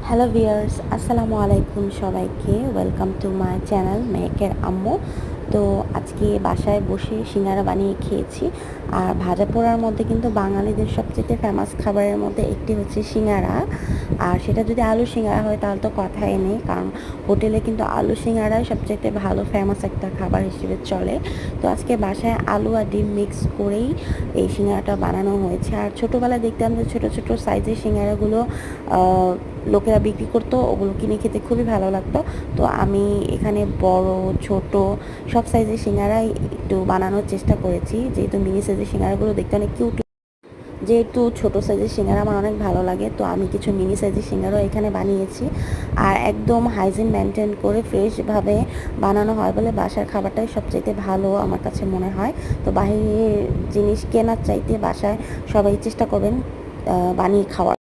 Hello viewers, আসসালামু আলাইকুম সবাইকে। ওয়েলকাম টু মাই চ্যানেল মেহেকের আম্মু। তো আজকে বাসায় বসে সিঙ্গারা বানিয়ে খেয়েছি। আর ভাজা পোড়ার মধ্যে কিন্তু বাঙালিদের সবচেয়ে ফেমাস খাবারের মধ্যে একটি হচ্ছে সিঙ্গারা। আর সেটা যদি আলু সিঙ্গারা হয় তাহলে তো কথাই নেই, কারণ হোটেলে কিন্তু আলু সিঙ্গারাই সবচেয়ে ভালো ফেমাস একটা খাবার হিসেবে চলে। তো আজকে বাসায় আলু আর ডিম মিক্স করেই এই সিঙ্গারাটা বানানো হয়েছে। আর ছোটোবেলায় দেখতাম যে ছোটো ছোটো সাইজের সিঙ্গারাগুলো লোকেরা বিক্রি করতো, ওগুলো কিনে খেতে খুবই ভালো লাগতো। তো আমি এখানে বড় ছোট সব সাইজের সিঙ্গারাই একটু বানানোর চেষ্টা করেছি, যেহেতু মিনি সাইজের সিঙ্গারাগুলো দেখতে অনেক কিউট, যেহেতু ছোটো সাইজের সিঙ্গারা আমার অনেক ভালো লাগে, তো আমি কিছু মিনি সাইজের সিঙ্গারাও এখানে বানিয়েছি। আর একদম হাইজিন মেনটেন করে ফ্রেশভাবে বানানো হয় বলে বাসার খাবারটাই সবচাইতে ভালো আমার কাছে মনে হয়। তো বাহিরের জিনিস কেনার চাইতে বাসায় সবাই চেষ্টা করবেন বানিয়ে খাওয়ার।